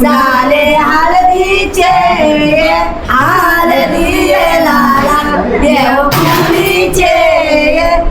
झाले हळदीचे लाला देव पुरीचे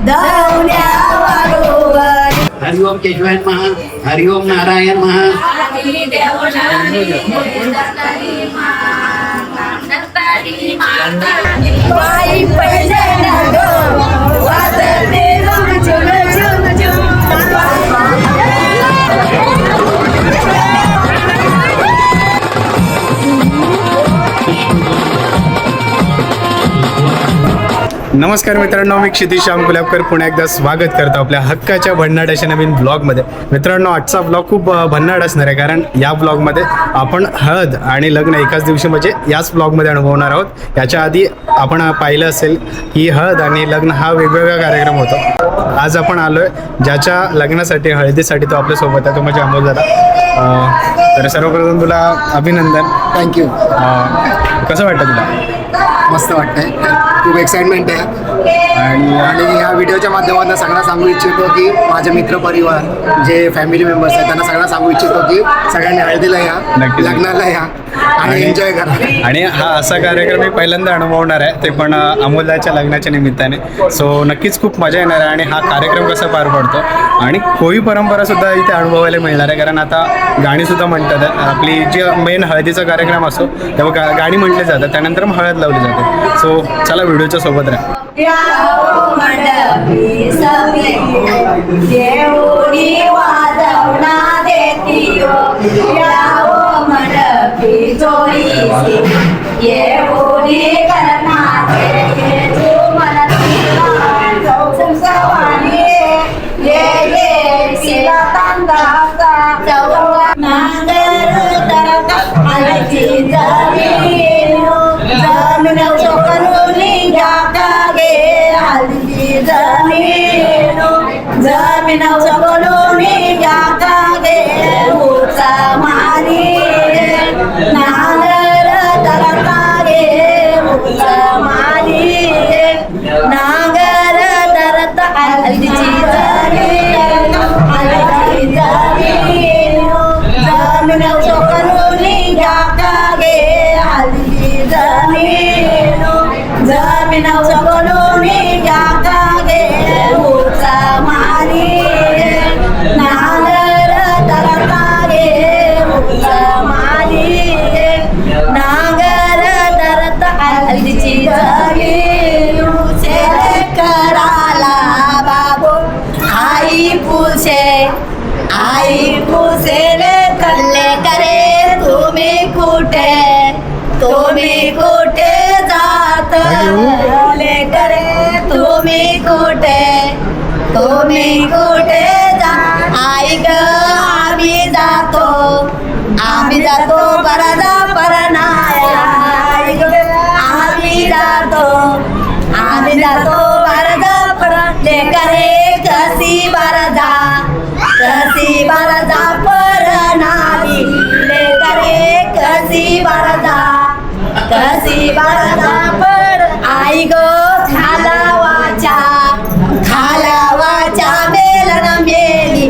दौड्यावर. हरिओम केशवाय महा, हरिओम नारायण महा. बाई पहिले वाजते झुम झुम झुम झुम. नमस्कार मित्रांनो, मी क्षितिज श्याम गुलाबकर पुन्हा एकदा स्वागत करतो आपल्या हक्काच्या भन्नाटाच्या नवीन ब्लॉगमध्ये. मित्रांनो, आजचा ब्लॉग खूप भन्नाट असणार आहे, कारण या ब्लॉगमध्ये आपण हळद आणि लग्न एकाच दिवशी म्हणजे याच ब्लॉगमध्ये अनुभवणार आहोत. याच्या आधी आपण पाहिलं असेल की हळद आणि लग्न हा वेगवेगळा कार्यक्रम होतो. आज आपण आलो आहे ज्याच्या लग्नासाठी हळदीसाठी तो आपल्यासोबत आहे, तो म्हणजे अमोल दादा. तर सर्वप्रथम तुला अभिनंदन. थँक्यू. कसं वाटतं तुला? मस्त वाटतंय, खूप एक्साइटमेंट आहे. आणि ह्या व्हिडिओच्या माध्यमातून सगळ्यांना सांगू इच्छितो की माझे मित्रपरिवार जे फॅमिली मेंबर्स आहेत त्यांना सगळ्यांना सांगू इच्छितो की सगळ्यांनी हळदीला या, नक्कीच. लग्नाला या आणि एन्जॉय करा. आणि हा असा कार्यक्रम मी पहिल्यांदा अनुभवणार आहे, ते पण अमोलदाच्या लग्नाच्या निमित्ताने. सो नक्कीच खूप मजा येणार आहे. आणि हा कार्यक्रम कसा पार पडतो आणि कोळी परंपरासुद्धा इथे अनुभवायला मिळणार आहे, कारण आता गाणीसुद्धा म्हणतात. आपली जी मेन हळदीचा कार्यक्रम असतो तेव्हा गाणी म्हटली जातात, त्यानंतर मग हळद लावली जाते. सो चला व्हिडिओच्या सोबत राहा. मंडपी सगळे देऊनी वाजवणा देतीयो. मंडपी जोडीसी येऊनी करणारे शिला तांदाचा नांगर तरका आलची जमीन जमीन चोकनुनी घ्या गे आलची जमीन जमीन चोकनुनी घ्या गे उचा मारी नांगर तरका गे उचा मारी नांगर तरत आलची जमीन चोकनुनी घ्या गे आलची जमीन जमीन चोकनुनी घ्या गे उचा मारी नांगर तरका गे उचा मारी नांगर तरत आलची जमीन. कराला बाबू आई पूछे ले कल्ले करे तुम्ही कुठे जात ले करे तुम्ही कुठे जा. आई ग आम्ही जातो परदा परनाया. आई ग आम्ही जातो परदा ले करे कसी बरदा परनाली ले करे कसी बरदा पर. आई गो खाला वाचा मेलन मेली.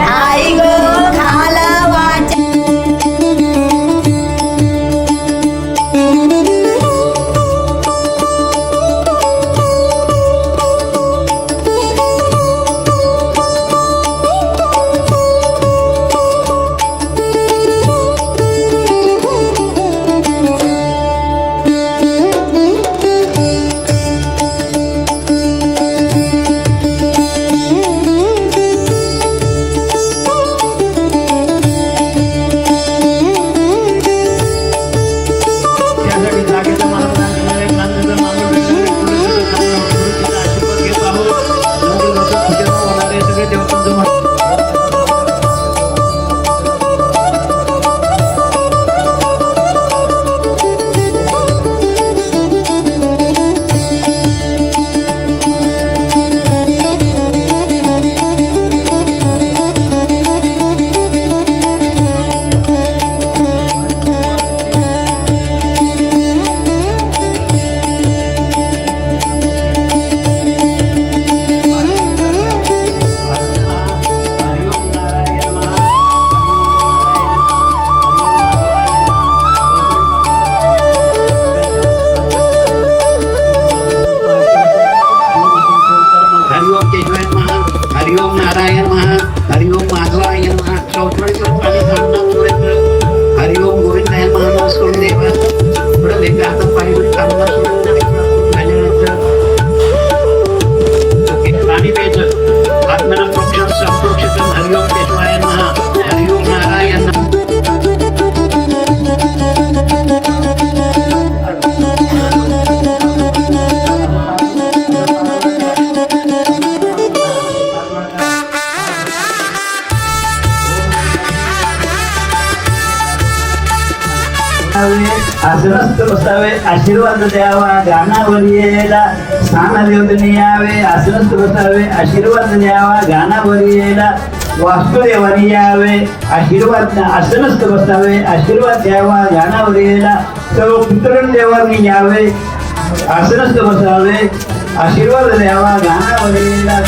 आई गो खाला वाचा. यावे आसनस्थ बसावे आशीर्वाद द्यावा गानावर यायला स्थान देऊन यावे आसनस्थ बसावे आशीर्वाद द्यावा गानावर यायला वास्तुदेवानी यावे आशीर्वाद आसनस्थ बसावे आशीर्वाद द्यावा गानावर यायला सर्व पुत्रण देवानी यावे आसनस्थ बसावे आशीर्वाद द्यावा गानावर यायला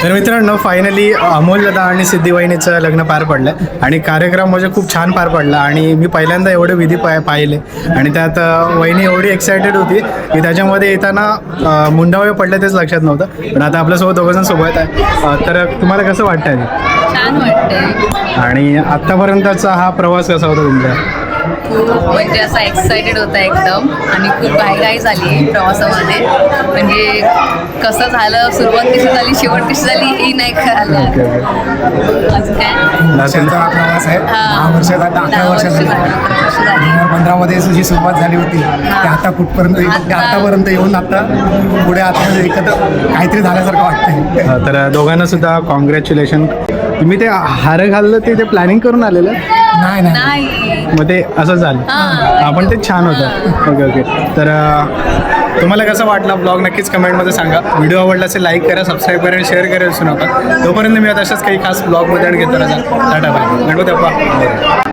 तर मित्रांनो फायनली अमोल दादा आणि सिद्धिवाहिनीचं लग्न पार पडलं आणि कार्यक्रम म्हणजे खूप छान पार पडला आणि मी पहिल्यांदा एवढे विधी पाहिले आणि त्यात वहिनी एवढी एक्सायटेड होती की त्याच्यामध्ये येताना मुंडावे पडलं तेच लक्षात नव्हतं. पण आता आपल्यासोबत दोघंजण सोबत आहे. तर तुम्हाला कसं वाटतंय छान वाटतंय. आणि आत्तापर्यंतचा हा प्रवास कसा होता तुमचा? खूप म्हणजे असा एक्सायटेड होता एकदम आणि खूप घाईघाई झाली प्रवासामध्ये. म्हणजे कसं झालं, सुरुवात कशी झाली, शेवट कशी झाली हे नाही कळालं. असं काय वर्षाचा हा प्रवास आहे. 10 वर्षाचा आता 11 वर्ष झाली. 2015 मध्ये जी सुरुवात झाली होती ती आता कुठपर्यंत आतापर्यंत येऊन आता पुढे आता एकत्र काहीतरी झाल्यासारखं वाटतंय. तर दोघांना सुद्धा कॉंग्रॅच्युलेशन. तुम्ही ते हार घाललं ते प्लॅनिंग करून आलेलं? नाही नाही नाही. मग ते असं झालं. आपण ते छान होतं. Okay okay. तर तुम्हाला कसं वाटला ब्लॉग नक्कीच कमेंटमध्ये सांगा. व्हिडिओ आवडला असेल लाईक करा, सबस्क्राईब करा आणि शेअर करा विसरू नका. तोपर्यंत मी आता अशाच काही खास ब्लॉगमध्ये घेतो राहता. Tata bye. गणपती बाप्पा.